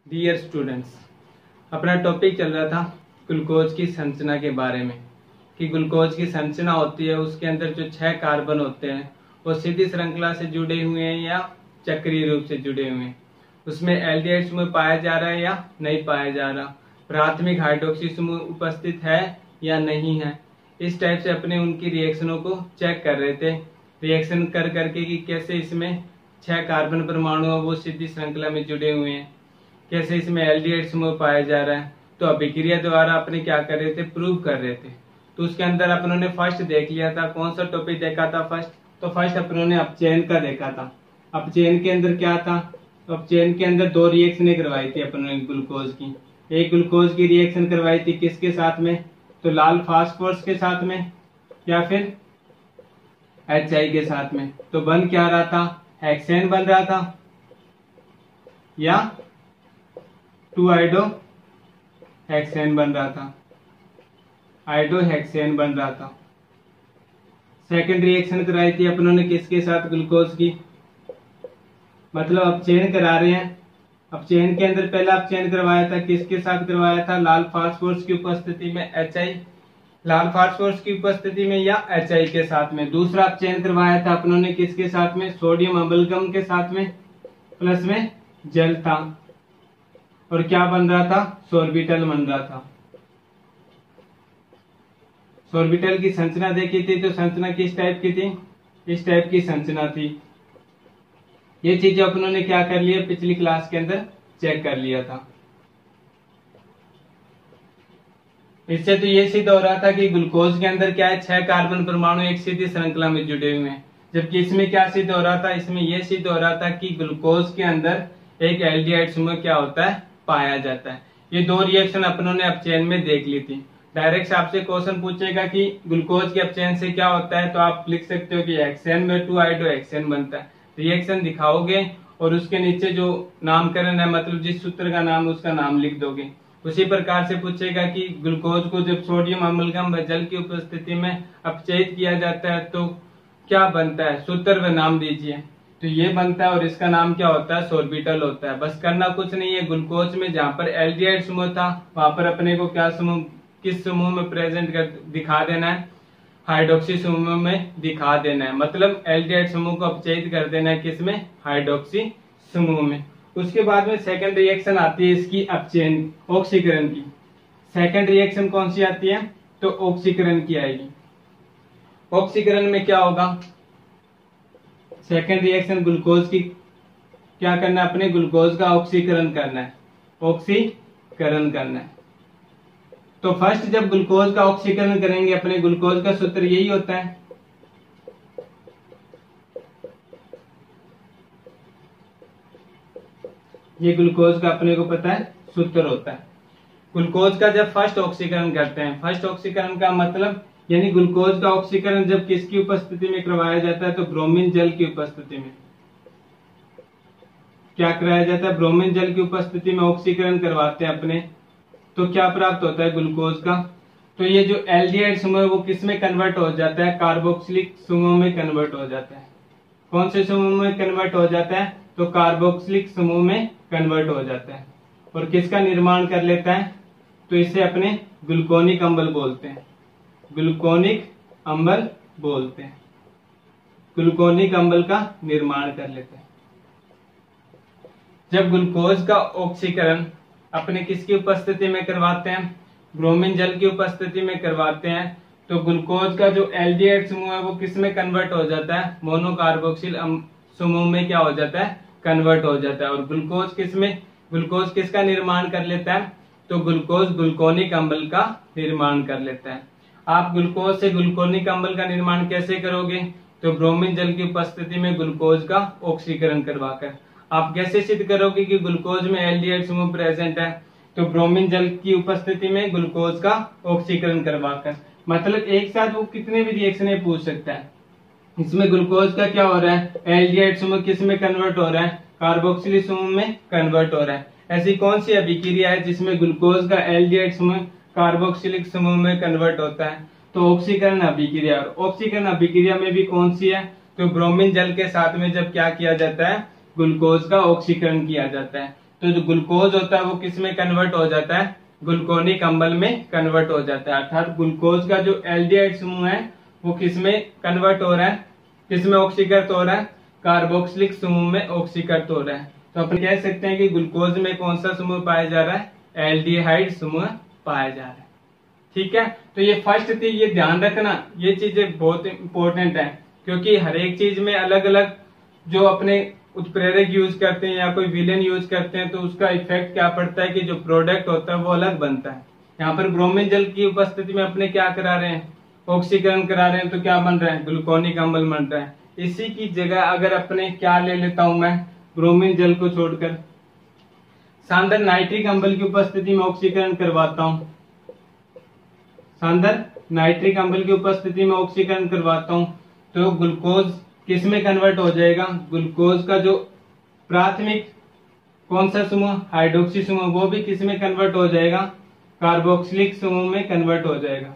Dear students, अपना topic चल रहा था ग्लूकोज की संरचना के बारे में कि ग्लूकोज की संरचना होती है, उसके अंदर जो 6 कार्बन होते हैं वो सीधी श्रृंखला से जुड़े हुए हैं या चक्रीय रूप से जुड़े हुए हैं। उसमें एल्डिहाइड समूह पाया जा रहा है या नहीं पाया जा रहा, प्राथमिक हाइड्रोक्सी समूह उपस्थित है या नहीं है। इस टाइप से अपने उनकी रिएक्शनों को चेक कर रहे थे, रिएक्शन कर करके कि कैसे इसमें 6 कार्बन परमाणु वो सीधी श्रृंखला में जुड़े हुए हैं, कैसे इसमें एल्डिहाइड समूह पाया जा रहा है। तो अभिक्रिया द्वारा अपने क्या कर रहे थे, प्रूव कर रहे थे। तो उसके अंदर अपनों ने फर्स्ट देख लिया था, कौन सा टॉपिक देखा था फर्स्ट, तो फर्स्ट अपनों ने अपचयन का देखा था। अपचयन के अंदर क्या था, अपचयन के अंदर 2 रिएक्शनें करवाई थी अपनों ने ग्लूकोज की। एक ग्लूकोज की रिएक्शन करवाई थी किसके साथ में, तो लाल फास्फोरस के साथ में या फिर HI के साथ में। तो बन क्या रहा था, हेक्सेन बन रहा था या 2-आइडो हेक्सेन बन रहा था, आइडो हेक्सेन बन रहा था। सेकंड रिएक्शन कराई थी अपनों ने किसके साथ, ग्लूकोज की, मतलब अपचयन करा रहे हैं। अपचयन के अंदर पहला अपचयन करवाया था किसके साथ करवाया था, लाल फास्फोरस की उपस्थिति में HI, लाल फास्फोरस की उपस्थिति में या HI के साथ में। दूसरा अपचयन करवाया था अपनों ने किसके साथ में, सोडियम अम्लगम के साथ में, प्लस में जल था, और क्या बन रहा था, सोर्बिटल बन रहा था। सोर्बिटल की संरचना देखी थी, तो संरचना किस टाइप की थी, इस टाइप की संरचना थी। ये चीजें अपनों ने क्या कर लिया, पिछली क्लास के अंदर चेक कर लिया था। इससे तो ये सिद्ध हो रहा था कि ग्लूकोज के अंदर क्या है, 6 कार्बन परमाणु एक सीधी श्रृंखला में जुड़े हुए हैं। जबकि इसमें क्या सिद्ध हो रहा था, इसमें यह सिद्ध हो रहा था कि ग्लूकोज के अंदर एक एल्डिहाइड समूह क्या होता है, पाया जाता है। ये 2 रिएक्शन अपनों ने अपचयन में देख ली थी। डायरेक्ट आपसे क्वेश्चन पूछेगा कि ग्लूकोज के अपचयन से क्या होता है, तो आप लिख सकते हो कि हेक्सेन में 2-आइडो हेक्सेन बनता है। रिएक्शन दिखाओगे और उसके नीचे जो नामकरण है, मतलब जिस सूत्र का नाम उसका नाम लिख दोगे। उसी प्रकार से पूछेगा कि ग्लूकोज को जब सोडियम अम्लगम व जल की उपस्थिति में अपचयित किया जाता है तो क्या बनता है, सूत्र व नाम दीजिए। तो ये बनता है और इसका नाम क्या होता है, सोर्बिटल होता है। बस करना कुछ नहीं है, ग्लूकोज में जहां पर एल्डिहाइड समूह था वहां पर अपने को क्या समूह, किस समूह में प्रेजेंट कर दिखा देना है, हाइड्रोक्सी समूह में दिखा देना है। मतलब एल्डिहाइड समूह को अपचयित कर देना है किसमें, हाइड्रोक्सी समूह में। उसके बाद में सेकंड रिएक्शन आती है इसकी अपचयन, ऑक्सीकरण की। सेकंड रिएक्शन कौन सी आती है, तो ऑक्सीकरण की आएगी। ऑक्सीकरण में क्या होगा, सेकेंड रिएक्शन ग्लूकोज की क्या करना है, अपने ग्लूकोज का ऑक्सीकरण करना है, ऑक्सीकरण करना है। तो फर्स्ट जब ग्लूकोज का ऑक्सीकरण करेंगे, अपने ग्लूकोज का सूत्र यही होता है, ये ग्लूकोज का अपने को पता है सूत्र होता है। ग्लूकोज का जब फर्स्ट ऑक्सीकरण करते हैं, फर्स्ट ऑक्सीकरण का मतलब यानी ग्लूकोज का ऑक्सीकरण जब किसकी उपस्थिति में करवाया जाता है, तो ब्रोमीन जल की उपस्थिति में। क्या कराया जाता है, ब्रोमीन जल की उपस्थिति में ऑक्सीकरण करवाते हैं अपने, तो क्या प्राप्त होता है ग्लूकोज का, तो ये जो एल्डिहाइड समूह है वो किस में कन्वर्ट हो जाता है, कार्बोक्सिलिक समूह में कन्वर्ट हो जाता है। कौन से समूह में कन्वर्ट हो जाता है, तो कार्बोक्सिलिक समूह में कन्वर्ट हो जाता है। और किसका निर्माण कर लेता है, तो इसे अपने ग्लूकोनिक अम्ल बोलते हैं, ग्लूकोनिक अम्ल बोलते हैं। ग्लूकोनिक अम्ल का निर्माण कर लेते हैं। जब ग्लूकोज का ऑक्सीकरण अपने किसकी उपस्थिति में करवाते हैं, ब्रोमीन जल की उपस्थिति में करवाते हैं, तो ग्लूकोज का जो एल्डिहाइड समूह है वो किस में कन्वर्ट हो जाता है, मोनोकार्बोक्सिल समूह में क्या हो जाता है, कन्वर्ट हो जाता है। और ग्लूकोज किस में, ग्लूकोज किसका निर्माण कर लेता है, तो ग्लूकोज ग्लूकोनिक अम्ल का निर्माण कर लेता है। आप ग्लूकोज से ग्लूकोनिक अम्ल का निर्माण कैसे करोगे, तो ब्रोमीन जल की उपस्थिति में ग्लूकोज का ऑक्सीकरण करवाकर। आप कैसे सिद्ध करोगे कि ग्लूकोज में एल्डिहाइड समूह प्रेजेंट है, तो ब्रोमीन जल की उपस्थिति में ग्लूकोज का ऑक्सीकरण करवाकर। मतलब एक साथ वो कितने भी रिएक्शनें पूछ सकता है। इसमें ग्लूकोज का क्या हो रहा है, एल्डिहाइड समूह किस में कन्वर्ट हो रहा है, कार्बोक्सिलिक समूह में कन्वर्ट हो रहा है। ऐसी कौन सी अभिक्रिया है जिसमें ग्लूकोज का एल्डिहाइड समूह कार्बोक्सिलिक समूह में कन्वर्ट होता है, तो ऑक्सीकरण अभिक्रिया। ऑक्सीकरण अभिक्रिया में भी कौन सी है, तो ब्रोमीन जल के साथ में जब क्या किया जाता है, ग्लूकोज का ऑक्सीकरण किया जाता है। तो जो ग्लूकोज होता है वो किस में कन्वर्ट हो जाता है, ग्लूकोनिक अम्ल में कन्वर्ट हो जाता है। अर्थात ग्लूकोज का जो एल्डिहाइड समूह है वो किस में कन्वर्ट हो रहा है, किस में ऑक्सीकृत हो रहा है, कार्बोक्सिलिक समूह में ऑक्सीकृत हो रहा है। तो अपन कह सकते हैं कि ग्लूकोज में कौन सा समूह पाया जा रहा है, एल्डिहाइड समूह पाया जा रहा है। ठीक है, तो ये फर्स्ट थी, ये ध्यान रखना, ये चीजें बहुत इंपॉर्टेंट है, क्योंकि हर एक चीज में अलग अलग जो अपने उत्प्रेरक यूज करते हैं या कोई विलेन यूज करते हैं तो उसका इफेक्ट क्या पड़ता है कि जो प्रोडक्ट होता है वो अलग बनता है। यहाँ पर ब्रोमीन जल की उपस्थिति में अपने क्या करा रहे हैं, ऑक्सीकरण करा रहे हैं, तो क्या बन रहा है, ग्लूकोनिक अम्ल बन रहा है। इसी की जगह अगर अपने क्या ले लेता हूं मैं, ब्रोमीन जल को छोड़कर सांद्र नाइट्रिक अम्ल की उपस्थिति में ऑक्सीकरण करवाता हूं, सांद्र नाइट्रिक अम्ल की उपस्थिति में ऑक्सीकरण करवाता हूं, तो ग्लूकोज किस में कन्वर्ट हो जाएगा, ग्लूकोज का जो प्राथमिक कौन सा समूह, हाइड्रोक्सी समूह, वो भी किस में कन्वर्ट हो जाएगा, कार्बोक्सिलिक समूह में कन्वर्ट हो जाएगा।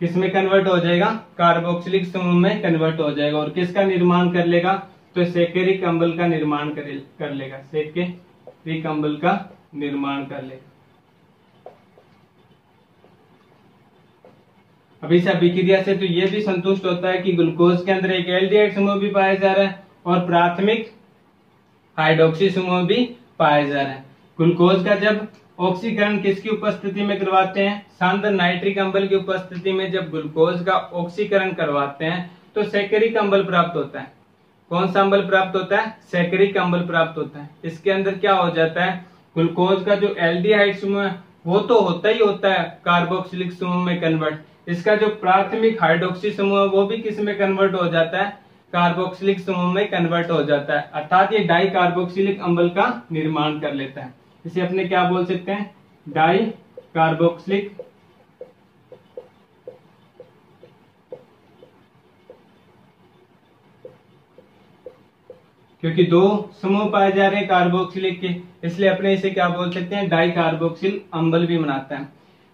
किस में कन्वर्ट हो जाएगा, कार्बोक्सिलिक समूह में कन्वर्ट हो जाएगा। और किसका निर्माण कर लेगा, तो सैकरिक अम्ल का निर्माण कर लेगा, सैकरिक अम्ल का निर्माण कर लेगा। अब इस अभिक्रिया से तो ये भी संतुष्ट होता है कि ग्लूकोज के अंदर एक एल्डिहाइड समूह भी पाया जा रहा है और प्राथमिक हाइड्रोक्सी समूह भी पाया जा रहा है। ग्लूकोज का जब ऑक्सीकरण किसकी उपस्थिति में करवाते हैं, सांद्र नाइट्रिक अम्ल की उपस्थिति में जब ग्लूकोज का ऑक्सीकरण करवाते हैं तो सैकरिक अम्ल प्राप्त होता है। कौन सा अम्ल प्राप्त होता है, सैकरिक अम्ल प्राप्त होता है। इसके अंदर क्या हो जाता है, ग्लूकोज का जो एल्डिहाइड समूह है वो तो होता ही होता है कार्बोक्सिलिक समूह में कन्वर्ट, इसका जो प्राथमिक हाइड्रोक्सी समूह है वो भी किस में कन्वर्ट हो जाता है, कार्बोक्सिलिक समूह में कन्वर्ट हो जाता है। अर्थात ये डाई कार्बोक्सिलिक अम्ल का निर्माण कर लेता है। इसे अपने क्या बोल सकते हैं, डाई कार्बोक्सिलिक क्योंकि दो समूह पाए जा रहे हैं कार्बोक्सिलिक के, इसलिए अपने इसे क्या बोल सकते हैं, डाई कार्बोक्सिल अम्ल भी बनाता है।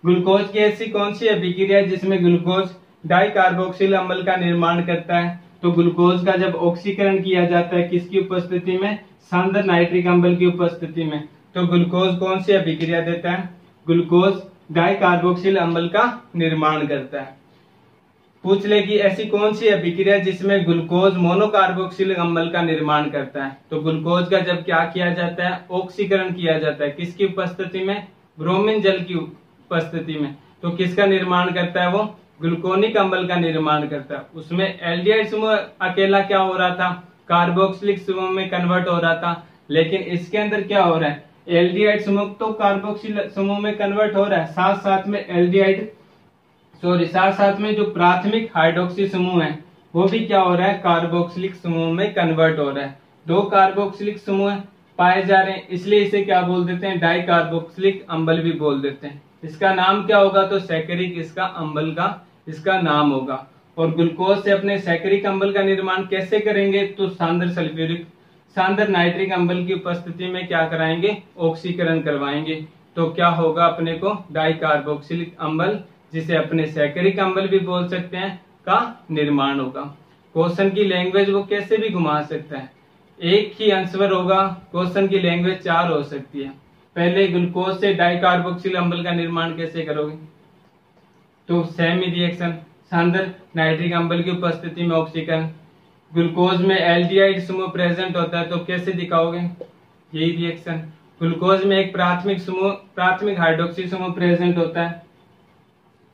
ग्लूकोज की ऐसी कौन सी अभिक्रिया है जिसमें ग्लूकोज डाई कार्बोक्सिल अम्ल का निर्माण करता है, तो ग्लूकोज का जब ऑक्सीकरण किया जाता है किसकी उपस्थिति में, सांद्र नाइट्रिक अम्ल की उपस्थिति में, तो ग्लूकोज कौन सी अभिक्रिया देता है, ग्लूकोज डाई कार्बोक्सिल अम्ल का निर्माण करता है। पूछ ले कि ऐसी कौन सी अभिक्रिया जिसमें ग्लूकोज मोनोकार्बोक्सिल अम्ल का निर्माण करता है, तो ग्लूकोज का जब क्या किया जाता है, ऑक्सीकरण किया जाता है किसकी उपस्थिति में, ब्रोमीन जल की उपस्थिति में, तो किसका निर्माण करता है वो, ग्लूकोनिक अम्ल का निर्माण करता है। उसमें एल्डिहाइड समूह अकेला क्या हो रहा था, कार्बोक्सिलिक समूह में कन्वर्ट हो रहा था, लेकिन इसके अंदर क्या हो रहा है, एल्डिहाइड समूह तो कार्बोक्सिल समूह में कन्वर्ट हो रहा है, साथ साथ में साथ साथ में जो प्राथमिक हाइड्रोक्सी समूह है वो भी क्या हो रहा है, कार्बोक्सिलिक समूह में कन्वर्ट हो रहा है। दो कार्बोक्सिलिक समूह पाए जा रहे हैं, इसलिए इसे क्या बोल देते हैं, डाई कार्बोक्सिलिक अम्ल भी बोल देते हैं। इसका नाम क्या होगा, तो सैकरिक इसका अम्ल का इसका नाम होगा। और ग्लूकोज से अपने सैकरिक अम्ल का निर्माण कैसे करेंगे, तो सांद्र नाइट्रिक अम्ल की उपस्थिति में क्या कराएंगे, ऑक्सीकरण करवाएंगे, तो क्या होगा, अपने को डाई कार्बोक्सिलिक अम्ल, जिसे अपने सैकरिक अम्ल भी बोल सकते हैं, का निर्माण होगा। क्वेश्चन की लैंग्वेज वो कैसे भी घुमा सकता है, एक ही आंसर होगा, क्वेश्चन की लैंग्वेज 4 हो सकती है। पहले ग्लूकोज से डाई कार्बोक्सिल अम्ल का निर्माण कैसे करोगे, तो सेम ही रिएक्शन, सांद्र नाइट्रिक अम्ल की उपस्थिति में ऑक्सीकरण, ग्लूकोज में एल्डिहाइड समूह प्रेजेंट होता है तो कैसे दिखाओगे, यही रिएक्शन। ग्लूकोज में एक प्राथमिक हाइड्रोक्सी समूह प्रेजेंट होता है,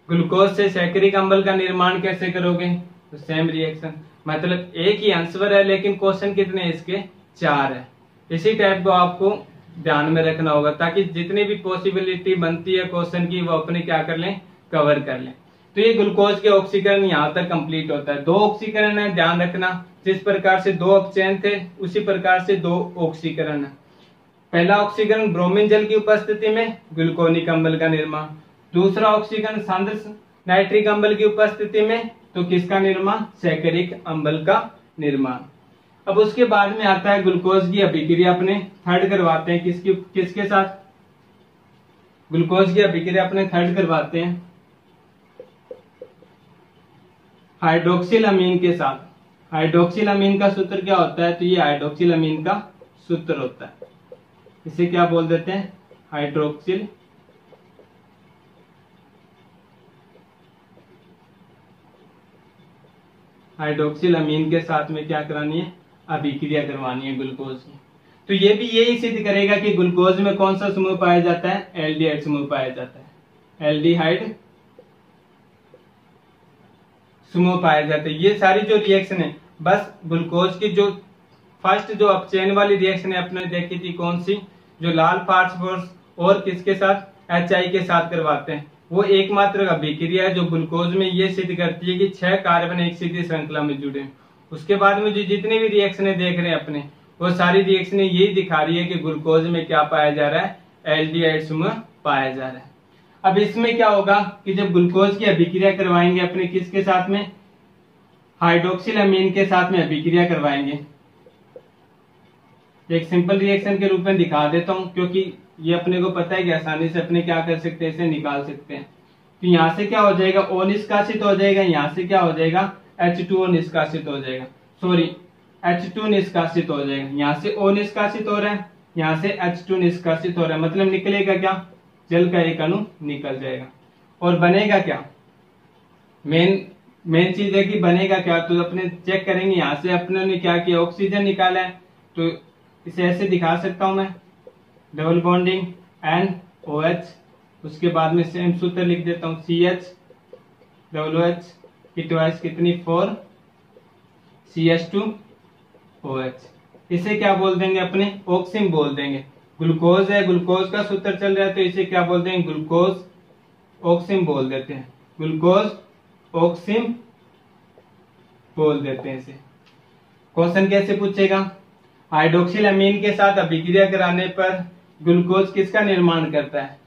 ग्लूकोज से सैकरिक अम्ल का निर्माण कैसे करोगे, तो सेम रिएक्शन। मतलब एक ही आंसर है लेकिन क्वेश्चन कितने हैं इसके, 4 है। इसी टाइप को आपको ध्यान में रखना होगा ताकि जितनी भी पॉसिबिलिटी बनती है क्वेश्चन की वो अपने क्या कर लें, कवर कर लें। तो ये ग्लूकोज के ऑक्सीकरण यहाँ तक कंप्लीट होता है। 2 ऑक्सीकरण है, ध्यान रखना, जिस प्रकार से 2 अपचयन थे उसी प्रकार से 2 ऑक्सीकरण है। पहला ऑक्सीकरण ब्रोमीन जल की उपस्थिति में ग्लूकोनिक अम्ल का निर्माण, दूसरा ऑक्सीकरण सांद्र नाइट्रिक अम्ल की उपस्थिति में, तो किसका निर्माण, सैकरिक अम्ल का निर्माण। अब उसके बाद में आता है ग्लूकोज की अभिक्रिया, अपने थर्ड करवाते हैं किसके साथ, ग्लूकोज की अभिक्रिया अपने थर्ड करवाते हैं हाइड्रोक्सिल अमीन के साथ। हाइड्रोक्सिल अमीन का सूत्र क्या होता है? तो ये हाइड्रोक्सिल अमीन का सूत्र होता है। इसे क्या बोल देते हैं? हाइड्रोक्सिल हाइड्रोक्सिल अमीन के साथ में क्या करानी है? अभिक्रिया करवानी है ग्लूकोज की। तो ये भी यही सिद्ध करेगा कि ग्लूकोज में कौन सा समूह पाया जाता है? एल्डिहाइड समूह पाया जाता है। एल्डिहाइड समूह पाया जाता है। ये सारी जो रिएक्शन है, बस ग्लूकोज की जो फर्स्ट जो अपचयन वाली रिएक्शन है अपने देखी थी कौन सी? जो लाल फास्फोरस और किसके साथ? HI के साथ करवाते हैं। वो एकमात्र अभिक्रिया है जो ग्लूकोज में ये सिद्ध करती है कि 6 कार्बन एक सीधी श्रृंखला में जुड़े हैं। उसके बाद में जो जितनी भी रिएक्शनें देख रहे हैं अपने, वो सारी रिएक्शनें यही दिखा रही है कि ग्लूकोज में क्या पाया जा रहा है? एल्डिहाइड समूह पाया जा रहा है। अब इसमें क्या होगा कि जब ग्लूकोज की अभिक्रिया करवाएंगे अपने किसके साथ में? हाइड्रोक्सिल अमीन के साथ में अभिक्रिया करवाएंगे। एक सिंपल रिएक्शन के रूप में दिखा देता हूं, क्योंकि ये अपने को पता है कि आसानी से अपने क्या कर सकते हैं, इसे निकाल सकते हैं। तो यहां से क्या हो जाएगा? O निष्कासित हो जाएगा। यहां से क्या हो जाएगा? H2O निष्कासित हो जाएगा। सॉरी, H2 निष्कासित हो जाएगा। यहाँ से O निष्कासित हो रहा है, यहाँ से H2 निष्कासित हो रहा है। मतलब निकलेगा क्या? जल का एक अणु निकल जाएगा। और बनेगा क्या? मेन चीज है कि बनेगा क्या? तो अपने चेक करेंगे। यहाँ से अपने ने क्या किया? ऑक्सीजन निकाला है। तो इसे ऐसे दिखा सकता हूं मैं, डबल बॉन्डिंग NOH, उसके बाद में सेम सूत्र लिख देता हूं CH डबल OH की ट्वाइस कितनी? 4 CH2OH। इसे क्या बोल देंगे अपने? ऑक्सिम बोल देंगे। ग्लूकोज है, ग्लूकोज का सूत्र चल रहा है, तो इसे क्या बोल देंगे? ग्लूकोज ऑक्सिम बोल देते हैं। ग्लूकोज ऑक्सिम बोल देते हैं इसे। क्वेश्चन कैसे पूछेगा? हाइड्रोक्सिल अमीन के साथ अभिक्रिया कराने पर ग्लूकोज किसका निर्माण करता है?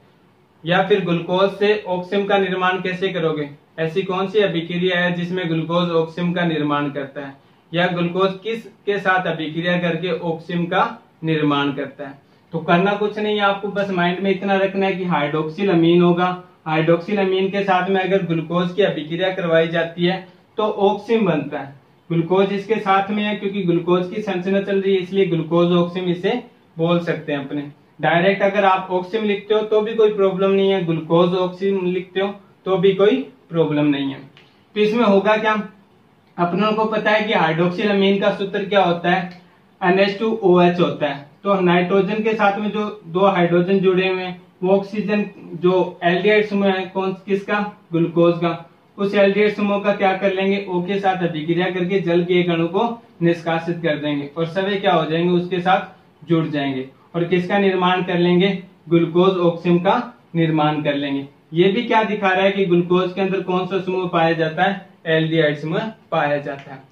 या फिर ग्लूकोज से ऑक्सिम का निर्माण कैसे करोगे? ऐसी कौन सी अभिक्रिया है जिसमें ग्लूकोज ऑक्सिम का निर्माण करता है? या ग्लूकोज किस के साथ अभिक्रिया करके ऑक्सिम का निर्माण करता है? तो करना कुछ नहीं है, आपको बस माइंड में इतना रखना है कि हाइड्रोक्सिल अमीन होगा। हाइड्रोक्सिल अमीन के साथ में अगर ग्लूकोज की अभिक्रिया करवाई जाती है तो ऑक्सिम बनता है। ग्लूकोज इसके साथ में है, क्योंकि ग्लूकोज की संरचना चल रही है, इसलिए ग्लूकोज ऑक्सिम इसे बोल सकते हैं अपने। डायरेक्ट अगर आप ऑक्सिम लिखते हो तो भी कोई प्रॉब्लम नहीं है, ग्लूकोज ऑक्सिम लिखते हो तो भी कोई प्रॉब्लम नहीं है। तो इसमें होगा क्या? अपनों को पता है कि हाइड्रोक्सिल अमीन का सूत्र क्या होता है? NH2OH होता है। तो नाइट्रोजन के साथ में जो 2 हाइड्रोजन जुड़े हुए हैं, वो ऑक्सीजन जो एल्डिहाइड समूह है कौन किसका? ग्लूकोज का। उस एल्डिहाइड समूह का क्या कर लेंगे? O के साथ अभिक्रिया करके जल के एक अणु को निष्कासित कर देंगे और सभी क्या हो जाएंगे? उसके साथ जुड़ जाएंगे और किसका निर्माण कर लेंगे? ग्लूकोज ऑक्सिम का निर्माण कर लेंगे। ये भी क्या दिखा रहा है कि ग्लूकोज के अंदर कौन सा समूह पाया जाता है? एल्डिहाइड समूह पाया जाता है।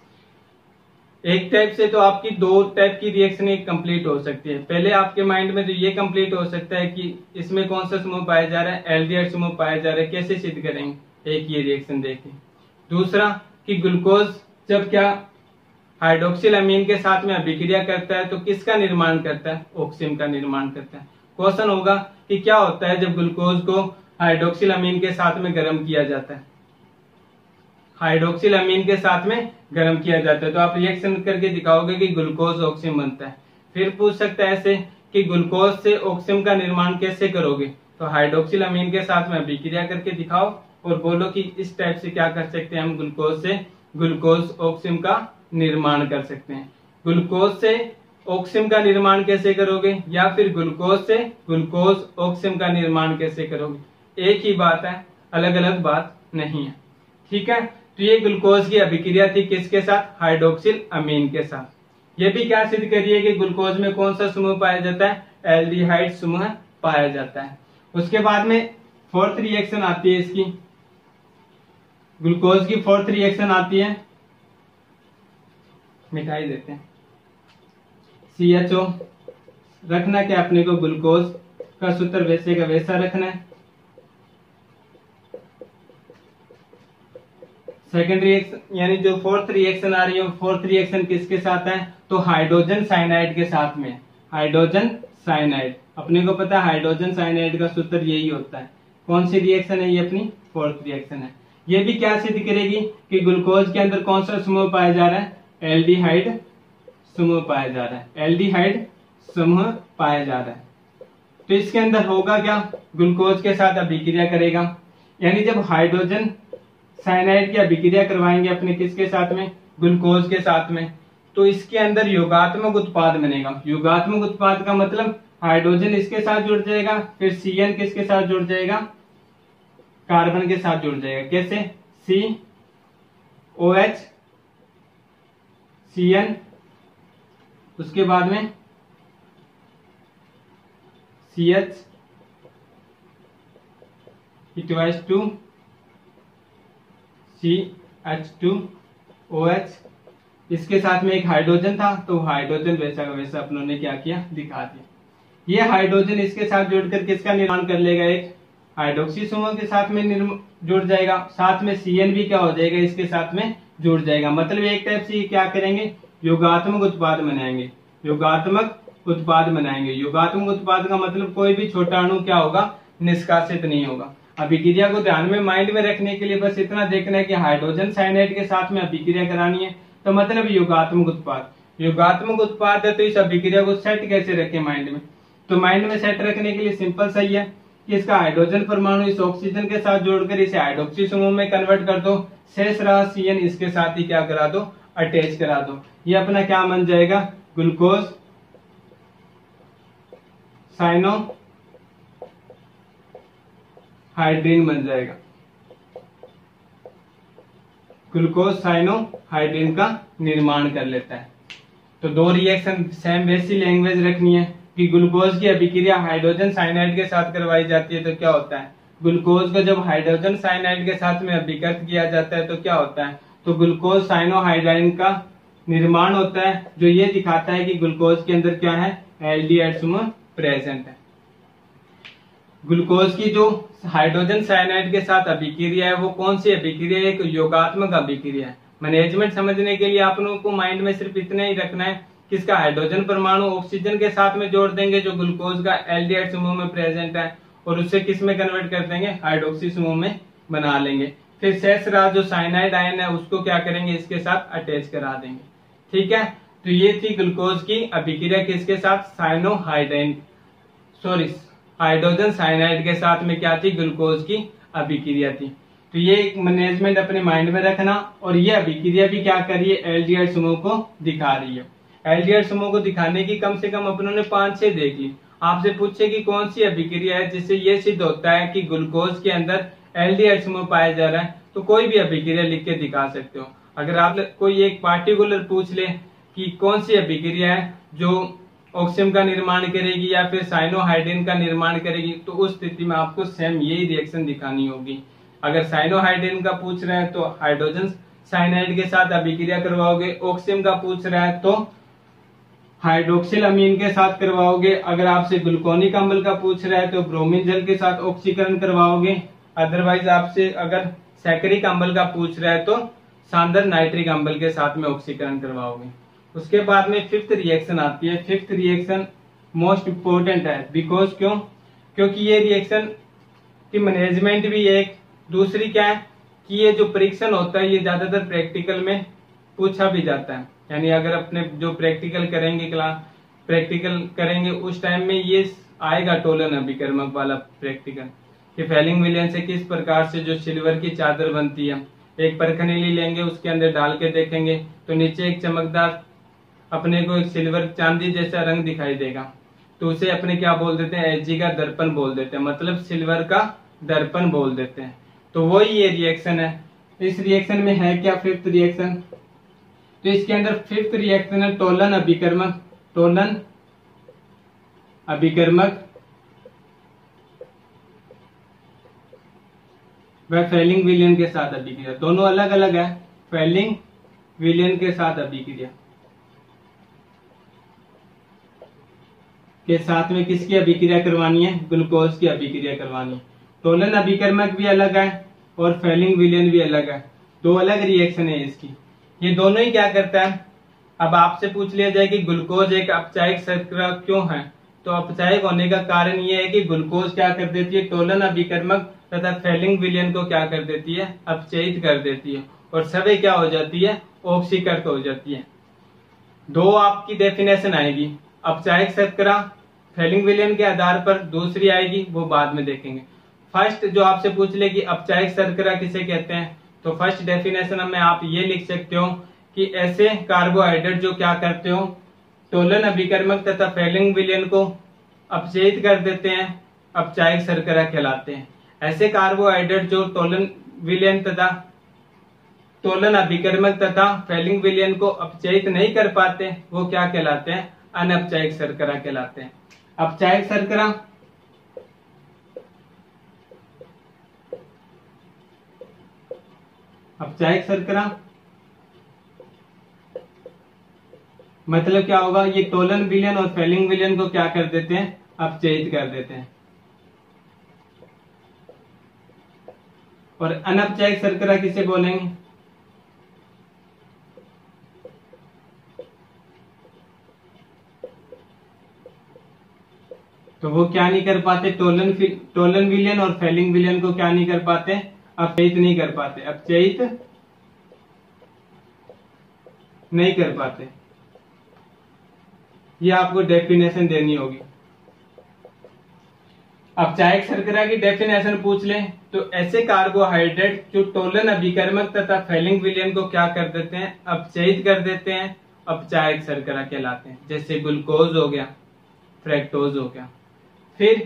एक टाइप से तो आपकी 2 टाइप की रिएक्शन कंप्लीट हो सकती है। पहले आपके माइंड में तो ये कंप्लीट हो सकता है कि इसमें कौन सा समूह पाया जा रहा है? एल्डिहाइड समूह पाया जा रहा है। कैसे सिद्ध करेंगे? एक ये रिएक्शन देखिए। दूसरा कि ग्लूकोज जब क्या हाइड्रोक्सिल अमीन के साथ में अभिक्रिया करता है तो किसका निर्माण करता है? ऑक्सिम का निर्माण करता है। क्वेश्चन होगा कि क्या होता है जब ग्लूकोज को हाइड्रोक्सिल अमीन के साथ में गर्म किया जाता है? हाइड्रोक्सिल अमीन के साथ में गर्म किया जाता है तो आप रिएक्शन करके दिखाओगे कि ग्लूकोज ऑक्सिम बनता है। फिर पूछ सकता है ऐसे कि ग्लूकोज से ऑक्सिम का निर्माण कैसे करोगे? तो हाइड्रोक्सिल अमीन के साथ में अभिक्रिया करके दिखाओ और बोलो कि इस टाइप से क्या कर सकते हैं हम ग्लूकोज से ग्लूकोज ऑक्सिम का निर्माण कर सकते हैं। ग्लूकोज से ऑक्सिम का निर्माण कैसे करोगे या फिर ग्लूकोज से ग्लूकोज ऑक्सिम का निर्माण कैसे करोगे? एक ही बात है, अलग अलग बात नहीं है। ठीक है, तो ये ग्लूकोज की अभिक्रिया थी किसके साथ? हाइड्रोक्सिल अमीन के साथ। ये भी क्या सिद्ध करिए कि ग्लूकोज में कौन सा समूह पाया जाता है? एल्डिहाइड समूह पाया जाता है। उसके बाद में 4th रिएक्शन आती है इसकी, ग्लूकोज की 4th रिएक्शन आती है, मिटाई देते हैं, CHO। रखना क्या अपने को? ग्लूकोज का सूत्र वैसे का वैसा रखना है। सेकेंड रिएक्शन यानी जो 4th रिएक्शन आ रही है, 4th रिएक्शन किसके साथ है? तो हाइड्रोजन साइनाइड के साथ में। हाइड्रोजन साइनाइड, अपने को पता है हाइड्रोजन साइनाइड का सूत्र यही होता है। कौन सी रिएक्शन है ये? अपनी 4th रिएक्शन है। ये भी क्या सिद्ध करेगी कि ग्लूकोज के अंदर कौन सा समूह पाया जा रहा है? एल्डिहाइड समूह पाया जा रहा है, एल्डिहाइड समूह पाया जा रहा है। तो इसके अंदर होगा क्या, ग्लूकोज के साथ अभिक्रिया करेगा, यानी जब हाइड्रोजन साइनाइड की अभिक्रिया करवाएंगे अपने किसके साथ में, ग्लूकोज के साथ में, तो इसके अंदर योगात्मक उत्पाद बनेगा। योगात्मक उत्पाद का मतलब हाइड्रोजन इसके साथ जुड़ जाएगा, फिर Cn किसके साथ जुड़ जाएगा, कार्बन के साथ जुड़ जाएगा। कैसे, COH Cn, उसके बाद में CH H2 CH2OH, इसके साथ में एक हाइड्रोजन था, तो हाइड्रोजन वैसा का वैसा अपनों ने क्या किया, दिखा दिया। ये हाइड्रोजन इसके साथ जुड़कर किसका निर्माण कर लेगा, एक हाइड्रोक्सी समूह के साथ में जुड़ जाएगा, साथ में Cn भी क्या हो जाएगा, इसके साथ में जुड़ जाएगा। मतलब एक टाइप से क्या करेंगे, योगात्मक उत्पाद बनाएंगे, योगात्मक उत्पाद बनाएंगे। योगात्मक उत्पाद का मतलब कोई भी छोटा अणु क्या होगा, निष्कासित नहीं होगा। अभिक्रिया को ध्यान में माइंड में रखने के लिए बस इतना देखना है कि हाइड्रोजन साइनाइड के साथ में अभिक्रिया करानी है, तो मतलब योगात्मक उत्पाद। योगात्मक उत्पाद है तो इस अभिक्रिया को सेट कैसे रखें माइंड में, तो माइंड में सेट रखने के लिए सिंपल सही है कि इसका हाइड्रोजन परमाणु इस ऑक्सीजन के साथ जोड़कर इसे हाइड्रोक्सी समूह में कन्वर्ट कर दो, शेष रहा Cn इसके साथ ही क्या करा दो, अटैच करा दो। ये अपना क्या बन जाएगा, ग्लूकोज साइनो हाइड्रीन बन जाएगा, ग्लूकोज साइनो हाइड्रीन का निर्माण कर लेता है। तो दो रिएक्शन सेम वैसी लैंग्वेज रखनी है कि ग्लूकोज की अभिक्रिया हाइड्रोजन साइनाइड के साथ करवाई जाती है तो क्या होता है, ग्लूकोज को जब हाइड्रोजन साइनाइड के साथ में अभिकृत किया जाता है तो क्या होता है, तो ग्लूकोज साइनोहाइड्राइन का निर्माण होता है, जो ये दिखाता है कि ग्लूकोज के अंदर क्या है, एल्डिहाइड समूह प्रेजेंट है। ग्लूकोज की जो हाइड्रोजन साइनाइड के साथ अभिक्रिया है वो कौन सी अभिक्रिया है, एक योगात्मक अभिक्रिया है। मैनेजमेंट समझने के लिए आप लोगों को माइंड में सिर्फ इतना ही रखना है कि इसका हाइड्रोजन परमाणु ऑक्सीजन के साथ में जोड़ देंगे जो ग्लूकोज का एल्डिहाइड समूह में प्रेजेंट है, और उससे किस में कन्वर्ट कर देंगे, हाइड्रोक्सी समूह में बना लेंगे। फिर शेष रहा जो साइनाइड आयन है उसको क्या करेंगे, इसके साथ अटैच करा देंगे। ठीक है, तो ये थी ग्लूकोज की अभिक्रिया किसके साथ, साइनोहाइड्राइन सॉरी हाइड्रोजन साइनाइड के साथ में क्या थी, ग्लूकोज की अभिक्रिया थी। तो ये मैनेजमेंट अपने माइंड में रखना, और ये अभिक्रिया भी क्या कर रही है, एल्डिहाइड समूह को दिखा रही है। एल्डिहाइड समूह को दिखाने की कम से कम अपनों ने 5-6 देख ली। आपसे पूछे कि कौन सी अभिक्रिया है जिससे ये सिद्ध होता है कि ग्लूकोज के अंदर एल्डिहाइड समूह पाया जा रहा है, तो कोई भी अभिक्रिया लिख के दिखा सकते हो। अगर आप कोई एक पार्टिकुलर पूछ ले कि कौन सी अभिक्रिया है जो ऑक्सीजन का निर्माण करेगी या फिर साइनोहाइड्रीन का निर्माण करेगी, तो उस स्थिति में आपको सेम यही रिएक्शन दिखानी होगी। अगर साइनोहाइड्रीन का पूछ रहे हैं तो हाइड्रोजन साइनाइड के साथ अभिक्रिया करवाओगे, ऑक्सीजन का पूछ रहा है तो हाइड्रोक्सिल अमीन के साथ करवाओगे, अगर आपसे ग्लूकोनिक अम्ल का पूछ रहा है तो ब्रोमीन जल के साथ ऑक्सीकरण करवाओगे, अदरवाइज आपसे अगर सैकरिक अम्ल का पूछ रहा है तो सांद्र नाइट्रिक अम्ल के साथ में ऑक्सीकरण करवाओगे। उसके बाद में फिफ्थ रिएक्शन आती है। फिफ्थ रिएक्शन मोस्ट इम्पोर्टेंट है, बिकॉज क्योंकि ये रिएक्शन की मैनेजमेंट भी एक, दूसरी क्या है कि ये जो परीक्षण होता है ये ज्यादातर प्रैक्टिकल में पूछा भी जाता है। यानी अगर अपने जो प्रैक्टिकल करेंगे उस टाइम में ये आएगा टोलन अभिकर्मक वाला प्रैक्टिकल कि फेलिंग विलयन से किस प्रकार से जो सिल्वर की चादर बनती है, एक परखनीली लेंगे उसके अंदर डाल के देखेंगे तो नीचे एक चमकदार अपने को एक सिल्वर चांदी जैसा रंग दिखाई देगा, तो उसे अपने क्या बोल देते हैं, Hg का दर्पण बोल देते हैं, मतलब सिल्वर का दर्पण बोल देते हैं। तो वही ये रिएक्शन है। इस रिएक्शन में है क्या, फिफ्थ रिएक्शन। तो इसके अंदर फिफ्थ रिएक्शन है टोलन अभिकर्मक, टोलन अभिकर्मक व फेलिंग विलयन के साथ अभिक्रिया, दोनों अलग अलग है। फेलिंग विलयन के साथ अभिक्रिया के साथ में किसकी अभिक्रिया करवानी है, ग्लूकोज की अभिक्रिया करवानी है। टोलन अभिकर्मक भी अलग है और फेलिंग विलयन भी अलग है, दो अलग रिएक्शन है इसकी। ये दोनों ही क्या करता है, अब आपसे पूछ लिया जाए कि ग्लूकोज एक अपचायक शर्करा क्यों है, तो अपचायक होने का कारण ये है कि ग्लूकोज क्या कर देती है, टोलन अभिकर्मक तथा फेलिंग विलयन को क्या कर देती है, अपचयित कर देती है, और सवे क्या हो जाती है, ऑक्सीकृत हो जाती है। दो आपकी डेफिनेशन आएगी, अपचायक शर्करा फेलिंग विलयन के आधार पर, दूसरी आएगी वो बाद में देखेंगे। फर्स्ट जो आपसे पूछ ले कि अपचायक शर्करा किसे कहते हैं, तो फर्स्ट डेफिनेशन में आप ये लिख सकते हो कि ऐसे कार्बोहाइड्रेट जो क्या करते हो, तोलन अभिकर्मक तथा फेलिंग विलयन को अपचयित कर देते हैं, अपचायक शर्करा कहलाते हैं। ऐसे कार्बोहाइड्रेट जो तोलन विलयन तथा तोलन अभिकर्मक तथा फेलिंग विलयन को अपचयित नहीं कर पाते, वो क्या कहलाते हैं, अनपचायक शर्करा कहलाते हैं। अपचायक शर्करा अपचायक शर्करा मतलब क्या होगा, ये तोलन विलयन और फेलिंग विलयन को क्या कर देते हैं, अपचयित कर देते हैं। और अनपचायक शर्करा किसे बोलेंगे, तो वो क्या नहीं कर पाते, तोलन विलयन और फेलिंग विलयन को क्या नहीं कर पाते, अपचयित नहीं कर पाते, अपचयित नहीं कर पाते। ये आपको डेफिनेशन देनी होगी। अपचायक शर्करा की डेफिनेशन पूछ ले तो ऐसे कार्बोहाइड्रेट जो तोलन अभिकर्मक तथा फेलिंग विलयन को क्या कर देते हैं, अपचयित कर देते हैं, अपचायक शर्करा कहलाते हैं। जैसे ग्लूकोज हो गया, फ्रैक्टोज हो गया। फिर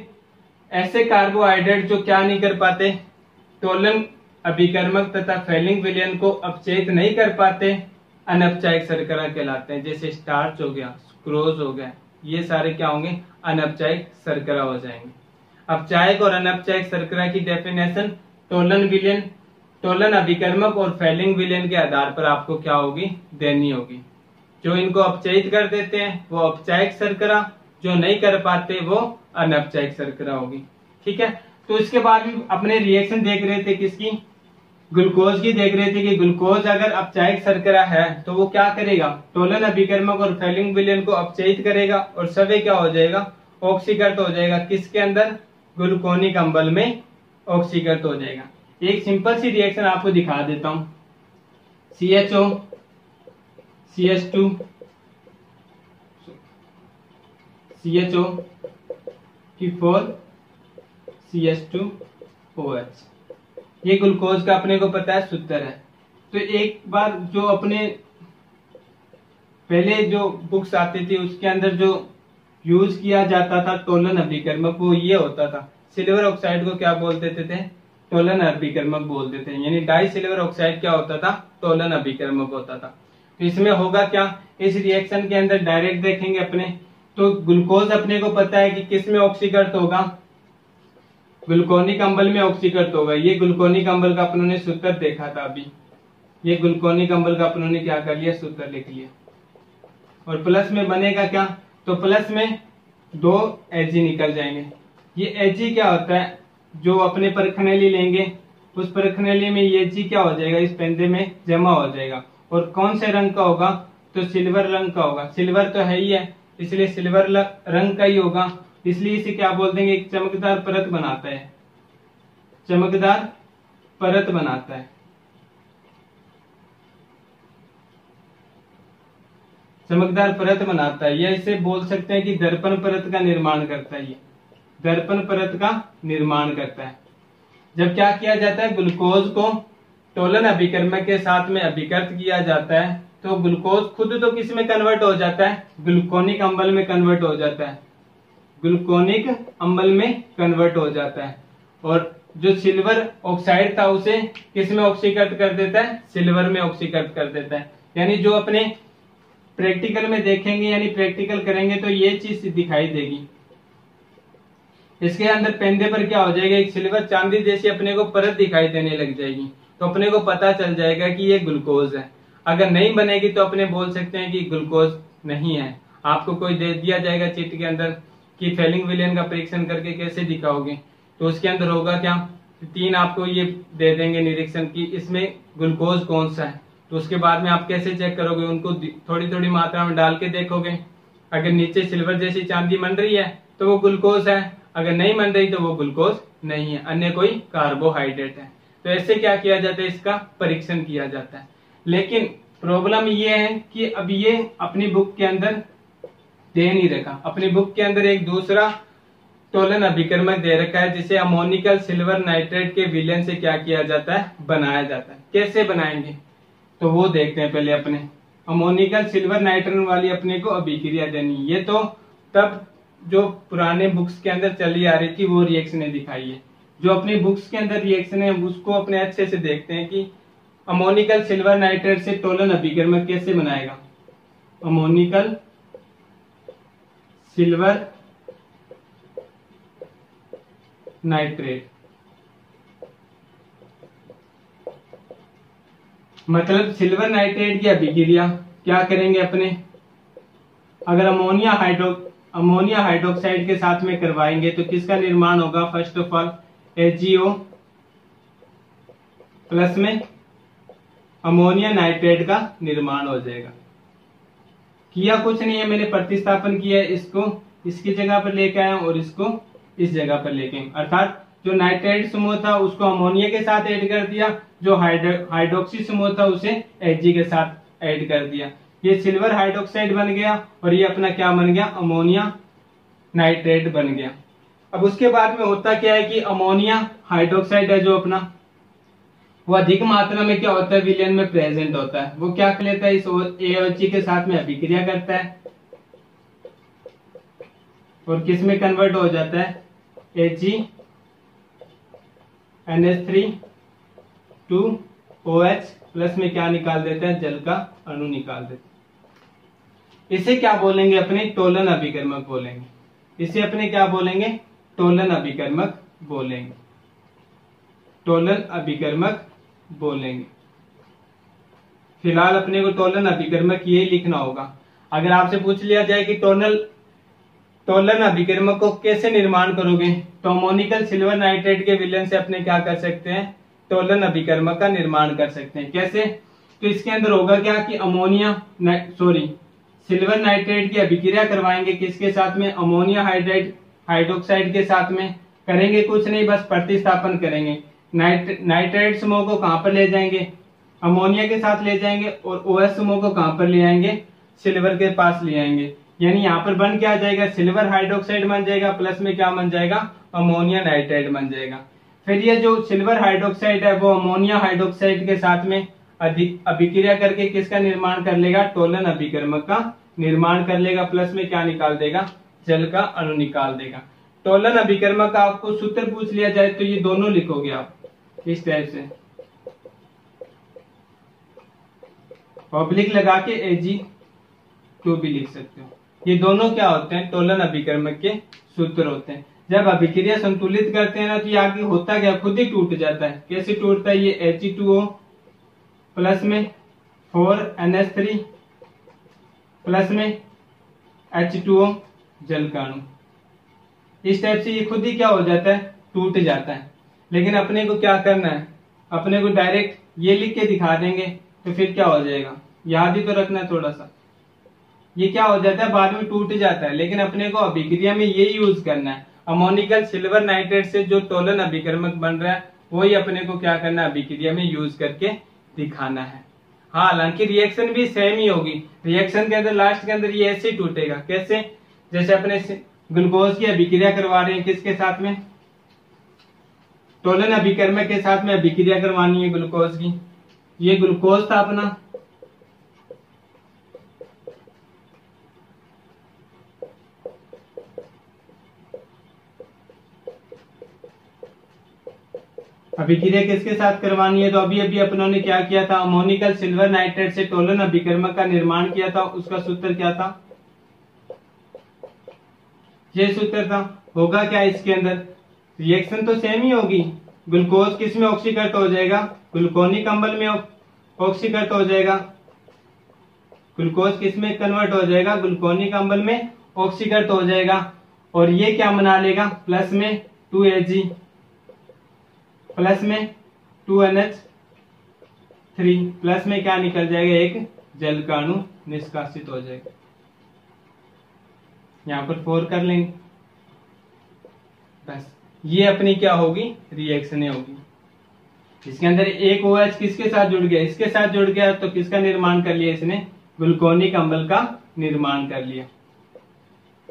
ऐसे कार्बोहाइड्रेट जो क्या नहीं कर पाते, तोलन अभिकर्मक तथा फेलिंग विलयन को अपचयित नहीं कर पाते, अनपचायक शर्करा कहलाते हैं। जैसे स्टार्च हो गया, सुक्रोज हो गया, ये सारे क्या होंगे, अनपचायक शर्करा हो जाएंगे। अपचायक और अनपचायक शर्करा की डेफिनेशन तोलन विलयन, तोलन अभिकर्मक और फेलिंग विलयन के आधार पर आपको क्या होगी, देनी होगी। जो इनको अपचयित कर देते हैं वो अपचायक शर्करा, जो नहीं कर पाते वो अनपचायक शर्करा होगी। ठीक है, तो इसके बाद भी अपने रिएक्शन देख रहे थे, किसकी, ग्लूकोज की देख रहे थे कि ग्लूकोज अगर अपचायक शर्करा है तो वो क्या करेगा, तोलन अभिकर्मक और फेलिंग विलयन को अपचयित करेगा और सवे क्या हो जाएगा, ऑक्सीकृत हो जाएगा। किसके अंदर, ग्लूकोनिक अम्ल में ऑक्सीकृत हो जाएगा। एक सिंपल सी रिएक्शन आपको दिखा देता हूं, CHO CH2 CHO की 4 CH2OH, ये ग्लूकोज का अपने को पता है सूत्र है। तो एक बार जो अपने पहले जो बुक्स आती थी उसके अंदर जो यूज किया जाता था तोलन अभिकर्मक, वो ये होता था, सिल्वर ऑक्साइड को क्या बोल देते थे, तोलन अभिकर्मक बोल देते हैं। यानी डाई सिल्वर ऑक्साइड क्या होता था, तोलन अभिकर्मक होता था। तो इसमें होगा क्या, इस रिएक्शन के अंदर डायरेक्ट देखेंगे अपने, तो ग्लूकोज अपने को पता है कि किस में ऑक्सीकृत होगा, ग्लूकोनिक अम्ल में ऑक्सीकृत होगा। ये ग्लूकोनिक अम्ल का अपनों ने सूत्र देखा था अभी, ये ग्लूकोनिक अम्ल का अपनों ने क्या कर लिया, सूत्र लिख लिया। और प्लस में बनेगा क्या, तो प्लस में 2 Ag निकल जाएंगे। ये Ag क्या होता है, जो अपने परखनली लेंगे उस परखनली में ये Ag क्या हो जाएगा, इस पेंदे में जमा हो जाएगा। और कौन से रंग का होगा, तो सिल्वर रंग का होगा। सिल्वर तो है ही है, इसलिए सिल्वर रंग का ही होगा, इसलिए इसे क्या बोल देंगे, एक चमकदार परत बनाता है, चमकदार परत बनाता है, चमकदार परत बनाता है। या इसे बोल सकते हैं कि दर्पण परत का निर्माण करता है, ये दर्पण परत का निर्माण करता है। जब क्या किया जाता है, ग्लूकोज को तोलन अभिकर्मक के साथ में अभिकृत किया जाता है, तो ग्लूकोज खुद तो किस में कन्वर्ट हो जाता है, ग्लूकोनिक अम्ल में कन्वर्ट हो जाता है, ग्लूकोनिक अम्ल में कन्वर्ट हो जाता है। और जो सिल्वर ऑक्साइड था उसे किस में ऑक्सीकृत कर देता है, सिल्वर में ऑक्सीकृत कर देता है। यानी जो अपने प्रैक्टिकल में देखेंगे, यानी प्रैक्टिकल करेंगे तो ये चीज दिखाई देगी। इसके अंदर पेंदे पर क्या हो जाएगा, एक सिल्वर चांदी जैसी अपने को परत दिखाई देने लग जाएगी, तो अपने को पता चल जाएगा कि ये ग्लूकोज है। अगर नहीं बनेगी तो अपने बोल सकते हैं कि ग्लूकोज नहीं है। आपको कोई दे दिया जाएगा चिट के अंदर कि फेलिंग विलयन का परीक्षण करके कैसे दिखाओगे, तो उसके अंदर होगा क्या, 3 आपको ये दे देंगे निरीक्षण की इसमें ग्लूकोज कौन सा है। तो उसके बाद में आप कैसे चेक करोगे, उनको थोड़ी थोड़ी मात्रा में डाल के देखोगे। अगर नीचे सिल्वर जैसी चांदी बन रही है तो वो ग्लूकोज है, अगर नहीं बन रही तो वो ग्लूकोज नहीं है, अन्य कोई कार्बोहाइड्रेट है। तो ऐसे क्या किया जाता है, इसका परीक्षण किया जाता है। लेकिन प्रॉब्लम ये है कि अब ये अपनी बुक के अंदर दे नहीं रखा। अपनी बुक के अंदर एक दूसरा तोलन अभिकर्मक दे रखा है जिसे अमोनिकल सिल्वर नाइट्रेट के विलयन से क्या किया जाता है, बनाया जाता है। कैसे बनाएंगे तो वो देखते हैं। पहले अपने अमोनिकल सिल्वर नाइट्रेट वाली अपने को अभिक्रिया देनी, ये तो तब जो पुराने बुक्स के अंदर चली आ रही थी वो रिएक्शनें दिखाई है। जो अपनी बुक्स के अंदर रिएक्शन है उसको अपने अच्छे से देखते हैं कि अमोनिकल सिल्वर नाइट्रेट से तोलन अभिकर्मक कैसे बनाएगा। अमोनिकल सिल्वर नाइट्रेट मतलब सिल्वर नाइट्रेट की अभिक्रिया क्या करेंगे अपने, अगर अमोनिया हाइड्रोक्साइड के साथ में करवाएंगे तो किसका निर्माण होगा, first of all HgO plus में अमोनिया नाइट्रेट का निर्माण हो जाएगा। किया कुछ नहीं है, मैंने प्रतिस्थापन किया है, इसको इसकी जगह पर लेके आया और इसको इस जगह पर लेके, अर्थात जो नाइट्रेट समूह था उसको अमोनिया के साथ ऐड कर दिया, जो हाइड्रोक्सी समूह था उसे Hg के साथ ऐड कर दिया। ये सिल्वर हाइड्रोक्साइड बन गया और ये अपना क्या बन गया, अमोनिया नाइट्रेट बन गया। अब उसके बाद में होता क्या है कि अमोनिया हाइड्रोक्साइड है जो अपना, वो अधिक मात्रा में क्या होता है, विलयन में प्रेजेंट होता है। वो क्या कर लेता है, इस AOH के साथ में अभिक्रिया करता है और किस में कन्वर्ट हो जाता है, HgNH3 टू OH प्लस में क्या निकाल देता है, जल का अणु निकाल देता है। इसे क्या बोलेंगे अपने, तोलन अभिकर्मक बोलेंगे। इसे अपने क्या बोलेंगे, तोलन अभिकर्मक बोलेंगे। तोलन अभिकर्मक बोलेंगे। फिलहाल अपने को तोलन अभिकर्मक ये लिखना होगा। अगर आपसे पूछ लिया जाए कि तोलन अभिकर्मक को कैसे निर्माण करोगे, तो अमोनिकल सिल्वर नाइट्रेट के विलयन से अपने क्या कर सकते हैं, तोलन अभिकर्मक का निर्माण कर सकते हैं। कैसे, तो इसके अंदर होगा क्या कि सिल्वर नाइट्रेट की अभिक्रिया करवाएंगे किसके साथ में, अमोनिया हाइड्रोक्साइड के साथ में। करेंगे कुछ नहीं, बस प्रतिस्थापन करेंगे। नाइट्रेट समूह को कहां पर ले जाएंगे, अमोनिया के साथ ले जाएंगे और OH समूह को कहां पर ले आएंगे, सिल्वर के पास ले आएंगे। यानी यहाँ पर बन क्या जाएगा, सिल्वर हाइड्रोक्साइड बन जाएगा प्लस में क्या बन जाएगा, अमोनिया नाइट्रेट बन जाएगा। फिर ये जो सिल्वर हाइड्रोक्साइड है वो अमोनिया हाइड्रोक्साइड के साथ में अभिक्रिया करके किसका निर्माण कर लेगा, तोलन अभिकर्मक का निर्माण कर लेगा, प्लस में क्या निकाल देगा, जल का अणु निकाल देगा। तोलन अभिकर्मक का आपको सूत्र पूछ लिया जाए तो ये दोनों लिखोगे आप इस टाइप से, ऑब्लिक लगा के Ag2 भी लिख सकते हो। ये दोनों क्या होते हैं, तोलन अभिकर्मक के सूत्र होते हैं। जब अभिक्रिया संतुलित करते हैं ना तो ये आगे होता क्या, खुद ही टूट जाता है। कैसे टूटता है, ये H2O प्लस में 4NH3 प्लस में H2O जल का अणु, इस टाइप से ये खुद ही क्या हो जाता है, टूट जाता है। लेकिन अपने को क्या करना है, अपने को डायरेक्ट ये लिख के दिखा देंगे तो फिर क्या हो जाएगा, याद ही तो रखना है थोड़ा सा। ये क्या हो जाता है, बाद में टूट जाता है, लेकिन अपने को अभिक्रिया में ये यूज करना है। अमोनिकल सिल्वर नाइट्रेट से जो तोलन अभिकर्मक बन रहा है वही अपने को क्या करना है, अभिक्रिया में यूज करके दिखाना है। हाँ, हालांकि रिएक्शन भी सेम ही होगी। रिएक्शन के अंदर लास्ट के अंदर ये ऐसे ही टूटेगा। कैसे, जैसे अपने ग्लूकोज की अभिक्रिया करवा रहे हैं किसके साथ में, तोलन अभिकर्मक के साथ में अभिक्रिया करवानी है ग्लूकोज की। ये ग्लूकोज था अपना, अभिक्रिया किसके साथ करवानी है, तो अभी अभी अपनों ने क्या किया था, अमोनिकल सिल्वर नाइट्रेट से तोलन अभिकर्मक का निर्माण किया था। उसका सूत्र क्या था, ये सूत्र था। होगा क्या इसके अंदर, रिएक्शन तो सेम ही होगी। ग्लूकोज किस में ऑक्सीकृत हो जाएगा, ग्लूकोनिक अम्ल में ऑक्सीकृत हो जाएगा। ग्लूकोज किस में कन्वर्ट हो जाएगा, ग्लूकोनिक अम्ल में ऑक्सीकृत हो जाएगा। और ये क्या बना लेगा, प्लस में 2Ag प्लस में 2NH3 प्लस में क्या निकल जाएगा, एक जल का अणु निष्कासित हो जाएगा। यहां पर 4 कर लेंगे, बस ये अपनी क्या होगी, रिएक्शनें होगी। इसके अंदर एक OH किसके साथ जुड़ गया, इसके साथ जुड़ गया, तो किसका निर्माण कर लिया इसने, ग्लूकोनिक अम्ल का निर्माण कर लिया।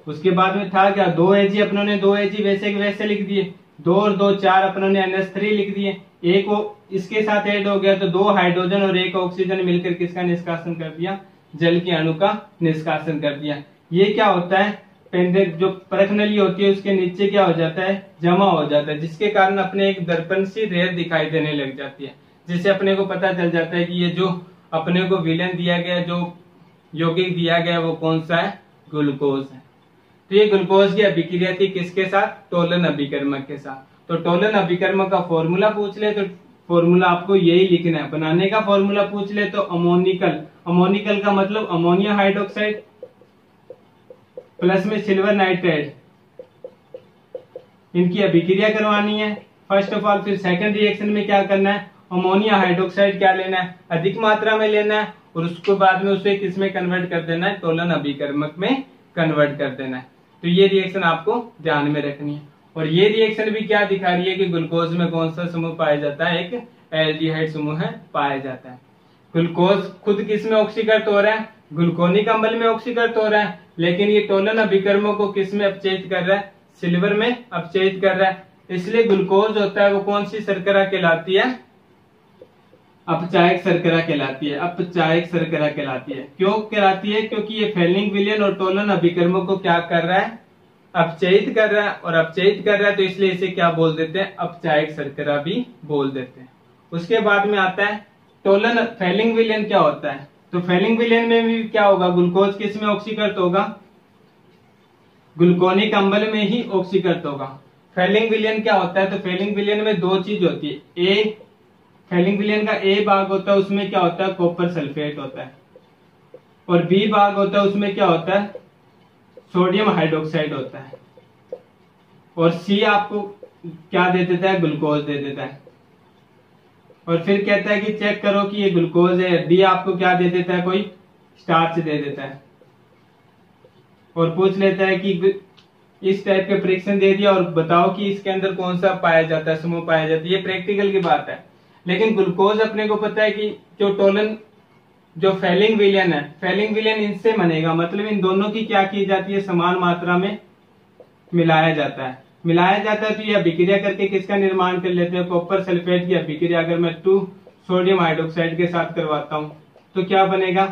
उसके बाद में था क्या, 2 Ag अपनों ने 2 Ag वैसे के वैसे लिख दिए, 2 और 2 4 अपनों ने NH3 लिख दिए, एक इसके साथ ऐड हो गया तो 2 हाइड्रोजन और 1 ऑक्सीजन मिलकर किसका निष्कासन कर दिया, जल के अणु का निष्कासन कर दिया। ये क्या होता है, पेंडेंट जो परख नली होती है उसके नीचे क्या हो जाता है, जमा हो जाता है, जिसके कारण अपने एक दर्पण सी रेत दिखाई देने लग जाती है, जिससे अपने को पता चल जाता है कि ये जो अपने को विलेन दिया गया, जो यौगिक दिया गया वो कौन सा है, ग्लूकोज है। तो ये ग्लूकोज की अभिक्रिया थी किसके साथ, टोलन अभिकर्मक के साथ। तो टोलन अभिकर्मक का फॉर्मूला पूछ ले तो फॉर्मूला आपको यही लिखना है, बनाने का फॉर्मूला पूछ ले तो अमोनिकल, अमोनिकल का मतलब अमोनिया हाइड्रोक्साइड प्लस में सिल्वर नाइट्रेट, इनकी अभिक्रिया करवानी है फर्स्ट ऑफ ऑल। फिर सेकंड रिएक्शन में क्या करना है, अमोनिया हाइड्रोक्साइड क्या लेना है, अधिक मात्रा में लेना है, और उसके बाद में उसे किस में कन्वर्ट कर देना है, टोलन अभिकर्मक में कन्वर्ट कर देना है। तो ये रिएक्शन आपको ध्यान में रखनी है। और ये रिएक्शन भी क्या दिखा रही है कि ग्लूकोज में कौन सा समूह पाया जाता है, एक एल्डिहाइड समूह है पाया जाता है। ग्लूकोज खुद किस में ऑक्सीकृत हो रहा है, ग्लूकोनिक अम्ल में ऑक्सीकृत हो रहा है, लेकिन ये टोलन अभिकर्मक को किस में अपचयित कर रहा है, सिल्वर में अपचयित कर रहा है। इसलिए ग्लूकोज होता है वो कौन सी शर्करा कहलाती है, अपचायक शर्करा कहलाती है, अपचायक शर्करा कहलाती है। क्यों कहलाती है, क्योंकि ये फैलिंग विलयन और टोलन अभिकर्मक को क्या कर रहा है, अपचयित कर रहा है, और अपचयित कर रहा है तो इसलिए इसे क्या बोल देते हैं, अपचायक शर्करा भी बोल देते हैं। उसके बाद में आता है टोलन फैलिंग विलयन क्या होता है, तो फैलिंग विलयन में भी क्या होगा, ग्लूकोज किस में ऑक्सीकृत होगा, ग्लूकोनिक अम्ल में ही ऑक्सीकृत होगा। फैलिंग विलयन क्या होता है, तो फैलिंग विलयन में दो चीज होती है, ए फैलिंग विलयन का ए भाग होता है उसमें क्या होता है, कॉपर सल्फेट होता है, और बी भाग होता है उसमें क्या होता है, सोडियम हाइड्रोक्साइड होता है, और सी आपको क्या दे देता है, ग्लूकोज दे देता है। और फिर कहता है कि चेक करो कि ये ग्लूकोज है, डी आपको क्या दे देता है, कोई स्टार्च दे देता है, और पूछ लेता है कि इस टाइप के परीक्षण दे दिया और बताओ कि इसके अंदर कौन सा पाया जाता है, समूह पाया जाता है। ये प्रैक्टिकल की बात है, लेकिन ग्लूकोज अपने को पता है कि जो टोलन जो फैलिंग विलयन है, फैलिंग विलयन इनसे बनेगा, मतलब इन दोनों की क्या की जाती है, समान मात्रा में मिलाया जाता है। मिलाया जाता है तो ये अभिक्रिया करके किसका निर्माण कर लेते हैं, कॉपर सल्फेट की अभिक्रिया अगर मैं 2 सोडियम हाइड्रोक्साइड के साथ करवाता हूं तो क्या बनेगा,